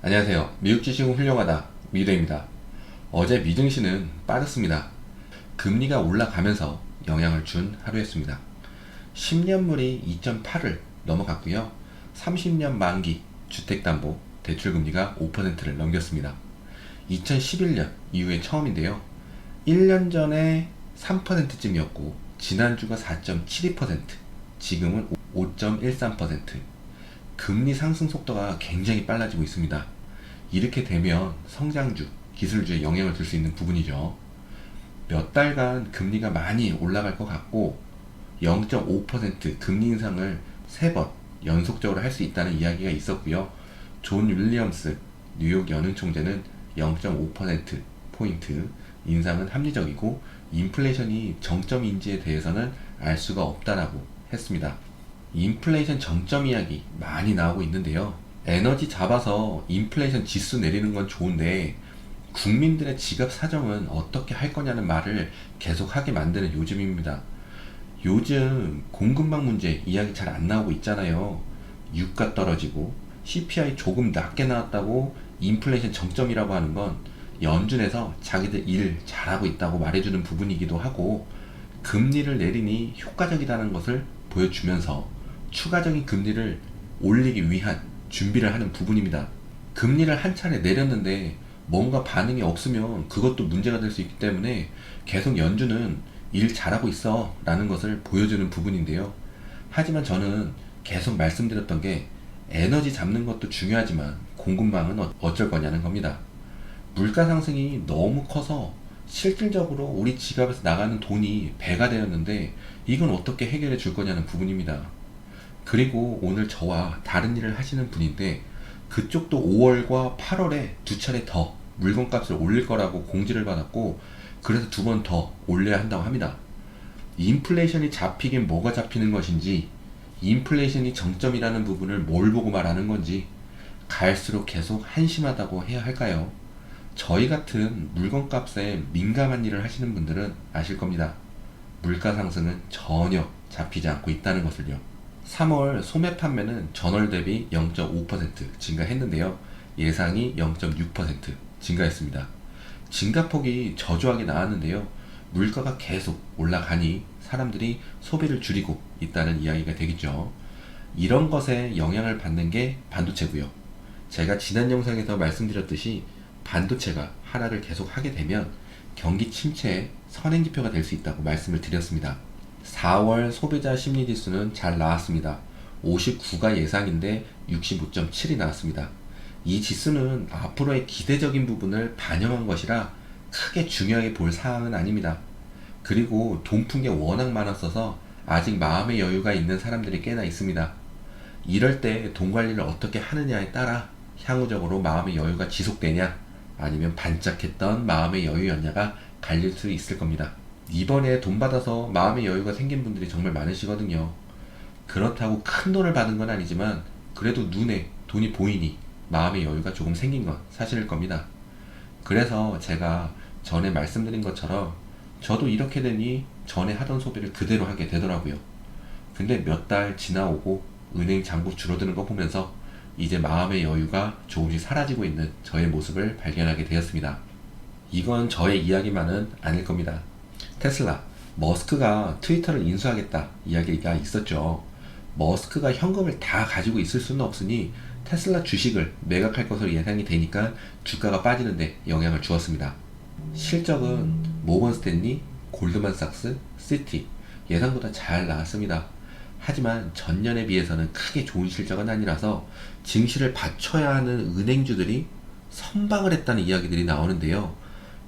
안녕하세요. 미국 주식은 훌륭하다. 미래입니다. 어제 미증시는 빠졌습니다. 금리가 올라가면서 영향을 준 하루였습니다. 10년물이 2.8을 넘어갔고요. 30년 만기 주택담보 대출금리가 5%를 넘겼습니다. 2011년 이후에 처음인데요. 1년 전에 3%쯤이었고 지난주가 4.72%, 지금은 5.13%. 금리 상승 속도가 굉장히 빨라지고 있습니다. 이렇게 되면 성장주, 기술주에 영향을 줄 수 있는 부분이죠. 몇 달간 금리가 많이 올라갈 것 같고 0.5% 금리 인상을 3번 연속적으로 할 수 있다는 이야기가 있었고요. 존 윌리엄스 뉴욕 연은 총재는 0.5%포인트 인상은 합리적이고 인플레이션이 정점인지에 대해서는 알 수가 없다라고 했습니다. 인플레이션 정점 이야기 많이 나오고 있는데요. 에너지 잡아서 인플레이션 지수 내리는 건 좋은데 국민들의 지갑 사정은 어떻게 할 거냐는 말을 계속하게 만드는 요즘입니다. 요즘 공급망 문제 이야기 잘 안 나오고 있잖아요. 유가 떨어지고 CPI 조금 낮게 나왔다고 인플레이션 정점이라고 하는 건 연준에서 자기들 일 잘하고 있다고 말해주는 부분이기도 하고, 금리를 내리니 효과적이라는 것을 보여주면서 추가적인 금리를 올리기 위한 준비를 하는 부분입니다. 금리를 한 차례 내렸는데 뭔가 반응이 없으면 그것도 문제가 될 수 있기 때문에 계속 연준은 일 잘하고 있어 라는 것을 보여주는 부분인데요. 하지만 저는 계속 말씀드렸던 게 에너지 잡는 것도 중요하지만 공급망은 어쩔 거냐는 겁니다. 물가 상승이 너무 커서 실질적으로 우리 지갑에서 나가는 돈이 배가 되었는데 이건 어떻게 해결해 줄 거냐는 부분입니다. 그리고 오늘 저와 다른 일을 하시는 분인데 그쪽도 5월과 8월에 두 차례 더 물건값을 올릴 거라고 공지를 받았고, 그래서 두 번 더 올려야 한다고 합니다. 인플레이션이 잡히긴 뭐가 잡히는 것인지, 인플레이션이 정점이라는 부분을 뭘 보고 말하는 건지 갈수록 계속 한심하다고 해야 할까요? 저희 같은 물건값에 민감한 일을 하시는 분들은 아실 겁니다. 물가 상승은 전혀 잡히지 않고 있다는 것을요. 3월 소매 판매는 전월 대비 0.5% 증가했는데요. 예상이 0.6% 증가했습니다. 증가폭이 저조하게 나왔는데요. 물가가 계속 올라가니 사람들이 소비를 줄이고 있다는 이야기가 되겠죠. 이런 것에 영향을 받는 게 반도체고요. 제가 지난 영상에서 말씀드렸듯이 반도체가 하락을 계속 하게 되면 경기 침체의 선행지표가 될 수 있다고 말씀을 드렸습니다. 4월 소비자 심리지수는 잘 나왔습니다. 59가 예상인데 65.7이 나왔습니다. 이 지수는 앞으로의 기대적인 부분을 반영한 것이라 크게 중요하게 볼 사항은 아닙니다. 그리고 돈 푼 게 워낙 많았어서 아직 마음의 여유가 있는 사람들이 꽤나 있습니다. 이럴 때 돈 관리를 어떻게 하느냐에 따라 향후적으로 마음의 여유가 지속되냐 아니면 반짝했던 마음의 여유였냐가 갈릴 수 있을 겁니다. 이번에 돈 받아서 마음의 여유가 생긴 분들이 정말 많으시거든요. 그렇다고 큰 돈을 받은 건 아니지만 그래도 눈에 돈이 보이니 마음의 여유가 조금 생긴 건 사실일 겁니다. 그래서 제가 전에 말씀드린 것처럼 저도 이렇게 되니 전에 하던 소비를 그대로 하게 되더라고요. 근데 몇 달 지나오고 은행 잔고 줄어드는 거 보면서 이제 마음의 여유가 조금씩 사라지고 있는 저의 모습을 발견하게 되었습니다. 이건 저의 이야기만은 아닐 겁니다. 테슬라, 머스크가 트위터를 인수하겠다 이야기가 있었죠. 머스크가 현금을 다 가지고 있을 수는 없으니 테슬라 주식을 매각할 것으로 예상이 되니까 주가가 빠지는데 영향을 주었습니다. 실적은 모건 스탠리, 골드만삭스, 시티 예상보다 잘 나왔습니다. 하지만 전년에 비해서는 크게 좋은 실적은 아니라서 증시를 받쳐야 하는 은행주들이 선방을 했다는 이야기들이 나오는데요.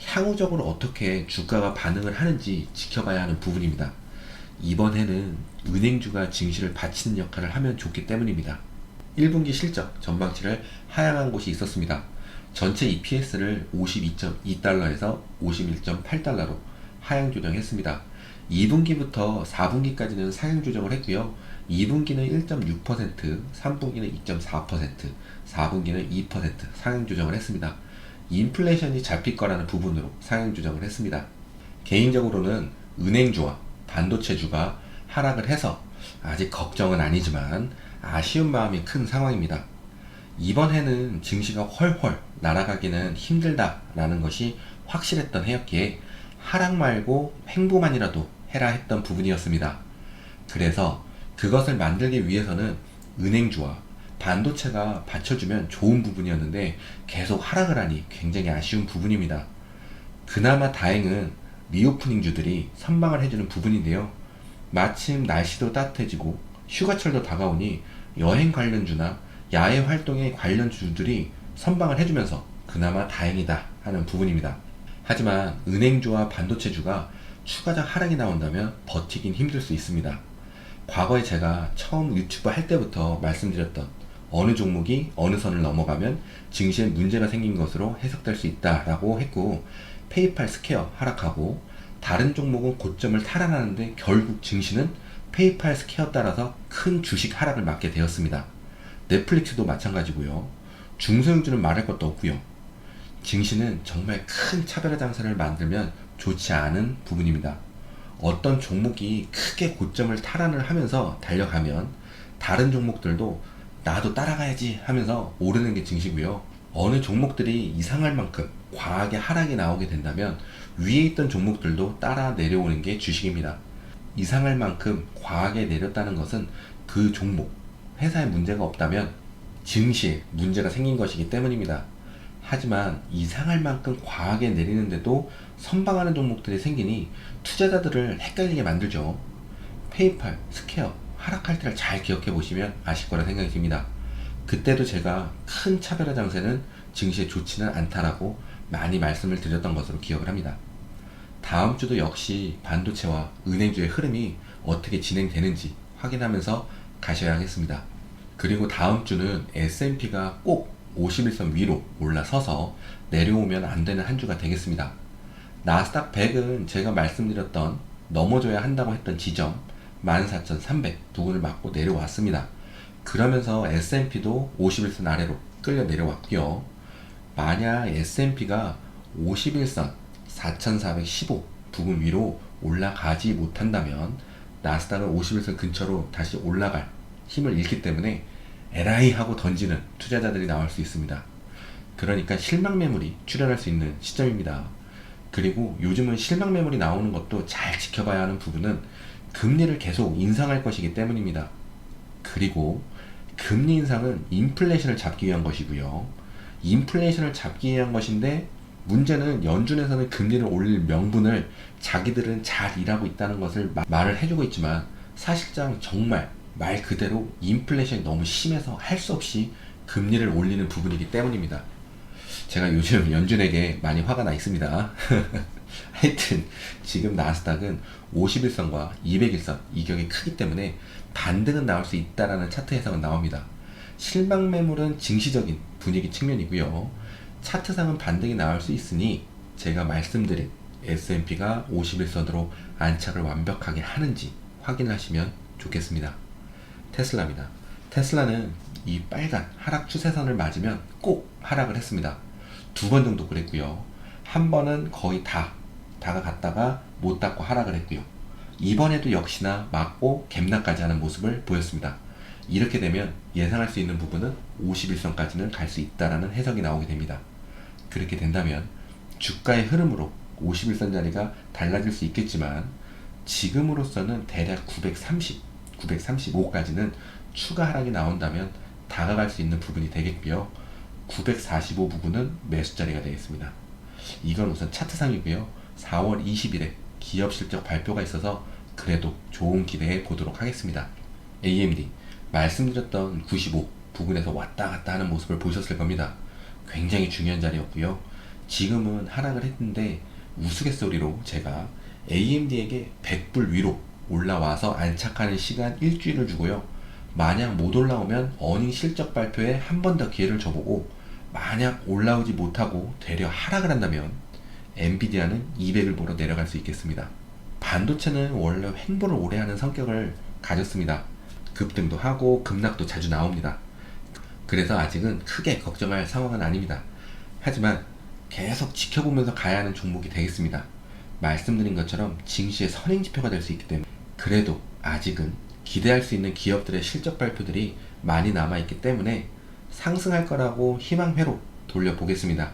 향후적으로 어떻게 주가가 반응을 하는지 지켜봐야 하는 부분입니다. 이번에는 은행주가 증시를 받치는 역할을 하면 좋기 때문입니다. 1분기 실적 전망치를 하향한 곳이 있었습니다. 전체 EPS를 52.2달러에서 51.8달러로 하향 조정했습니다. 2분기부터 4분기까지는 상향 조정을 했고요. 2분기는 1.6%, 3분기는 2.4%, 4분기는 2% 상향 조정을 했습니다. 인플레이션이 잡힐 거라는 부분으로 상향 조정을 했습니다. 개인적으로는 은행주와 반도체주가 하락을 해서 아직 걱정은 아니지만 아쉬운 마음이 큰 상황입니다. 이번 해는 증시가 훨훨 날아가기는 힘들다라는 것이 확실했던 해였기에 하락 말고 횡보만이라도 해라 했던 부분이었습니다. 그래서 그것을 만들기 위해서는 은행주와 반도체가 받쳐주면 좋은 부분이었는데 계속 하락을 하니 굉장히 아쉬운 부분입니다. 그나마 다행은 리오프닝주들이 선방을 해주는 부분인데요. 마침 날씨도 따뜻해지고 휴가철도 다가오니 여행 관련주나 야외 활동의 관련주들이 선방을 해주면서 그나마 다행이다 하는 부분입니다. 하지만 은행주와 반도체주가 추가적 하락이 나온다면 버티긴 힘들 수 있습니다. 과거에 제가 처음 유튜브 할 때부터 말씀드렸던 어느 종목이 어느 선을 넘어가면 증시에 문제가 생긴 것으로 해석될 수 있다라고 했고, 페이팔 스퀘어 하락하고 다른 종목은 고점을 탈환하는데 결국 증시는 페이팔 스퀘어 따라서 큰 주식 하락을 맞게 되었습니다. 넷플릭스도 마찬가지고요. 중소형주는 말할 것도 없고요. 증시는 정말 큰 차별화 장세를 만들면 좋지 않은 부분입니다. 어떤 종목이 크게 고점을 탈환을 하면서 달려가면 다른 종목들도 나도 따라가야지 하면서 오르는 게 증시고요. 어느 종목들이 이상할 만큼 과하게 하락이 나오게 된다면 위에 있던 종목들도 따라 내려오는 게 주식입니다. 이상할 만큼 과하게 내렸다는 것은 그 종목, 회사에 문제가 없다면 증시에 문제가 생긴 것이기 때문입니다. 하지만 이상할 만큼 과하게 내리는데도 선방하는 종목들이 생기니 투자자들을 헷갈리게 만들죠. 페이팔, 스퀘어 하락할 때를 잘 기억해 보시면 아실 거라 생각이 듭니다. 그때도 제가 큰 차별화 장세는 증시에 좋지는 않다라고 많이 말씀을 드렸던 것으로 기억을 합니다. 다음 주도 역시 반도체와 은행주의 흐름이 어떻게 진행되는지 확인하면서 가셔야 하겠습니다. 그리고 다음 주는 S&P가 꼭 51선 위로 올라서서 내려오면 안 되는 한 주가 되겠습니다. 나스닥 100은 제가 말씀드렸던 넘어져야 한다고 했던 지점 14,300 부근을 맞고 내려왔습니다. 그러면서 S&P도 51선 아래로 끌려 내려왔고요. 만약 S&P가 51선 4,415 부근 위로 올라가지 못한다면 나스닥은 51선 근처로 다시 올라갈 힘을 잃기 때문에 에라이 하고 던지는 투자자들이 나올 수 있습니다. 그러니까 실망 매물이 출현할 수 있는 시점입니다. 그리고 요즘은 실망 매물이 나오는 것도 잘 지켜봐야 하는 부분은 금리를 계속 인상할 것이기 때문입니다. 그리고 금리 인상은 인플레이션을 잡기 위한 것이고요. 인플레이션을 잡기 위한 것인데 문제는 연준에서는 금리를 올릴 명분을 자기들은 잘 일하고 있다는 것을 말을 해주고 있지만 사실상 정말 말 그대로 인플레이션이 너무 심해서 할 수 없이 금리를 올리는 부분이기 때문입니다. 제가 요즘 연준에게 많이 화가 나 있습니다. 하여튼 지금 나스닥은 51선과 201선 이격이 크기 때문에 반등은 나올 수 있다라는 차트 해석은 나옵니다. 실망 매물은 증시적인 분위기 측면이고요. 차트상은 반등이 나올 수 있으니 제가 말씀드린 S&P가 51선으로 안착을 완벽하게 하는지 확인하시면 좋겠습니다. 테슬라입니다. 테슬라는 이 빨간 하락 추세선을 맞으면 꼭 하락을 했습니다. 2번 정도 그랬고요. 한 번은 거의 다가갔다가 못 닿고 하락을 했고요. 이번에도 역시나 맞고 갭락까지 하는 모습을 보였습니다. 이렇게 되면 예상할 수 있는 부분은 51선까지는 갈 수 있다라는 해석이 나오게 됩니다. 그렇게 된다면 주가의 흐름으로 51선 자리가 달라질 수 있겠지만 지금으로서는 대략 930, 935까지는 추가 하락이 나온다면 다가갈 수 있는 부분이 되겠고요. 945 부분은 매수 자리가 되겠습니다. 이건 우선 차트상이고요. 4월 20일에 기업 실적 발표가 있어서 그래도 좋은 기대해 보도록 하겠습니다. AMD 말씀드렸던 95 부근에서 왔다 갔다 하는 모습을 보셨을 겁니다. 굉장히 중요한 자리였고요. 지금은 하락을 했는데 우스갯소리로 제가 AMD에게 100불 위로 올라와서 안착하는 시간 일주일을 주고요. 만약 못 올라오면 어닝 실적 발표에 한 번 더 기회를 줘보고 만약 올라오지 못하고 되려 하락을 한다면 엔비디아는 200을 보러 내려갈 수 있겠습니다. 반도체는 원래 횡보를 오래 하는 성격을 가졌습니다. 급등도 하고 급락도 자주 나옵니다. 그래서 아직은 크게 걱정할 상황은 아닙니다. 하지만 계속 지켜보면서 가야 하는 종목이 되겠습니다. 말씀드린 것처럼 증시의 선행지표가 될 수 있기 때문에 그래도 아직은 기대할 수 있는 기업들의 실적 발표들이 많이 남아있기 때문에 상승할 거라고 희망회로 돌려보겠습니다.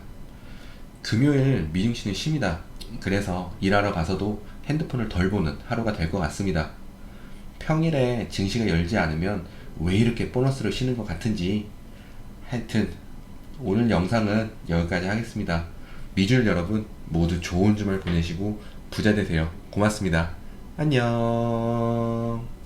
금요일 미증시는 쉽니다. 그래서 일하러 가서도 핸드폰을 덜 보는 하루가 될 것 같습니다. 평일에 증시가 열지 않으면 왜 이렇게 보너스를 쉬는 것 같은지. 하여튼 오늘 영상은 여기까지 하겠습니다. 미주일 여러분 모두 좋은 주말 보내시고 부자 되세요. 고맙습니다. 안녕.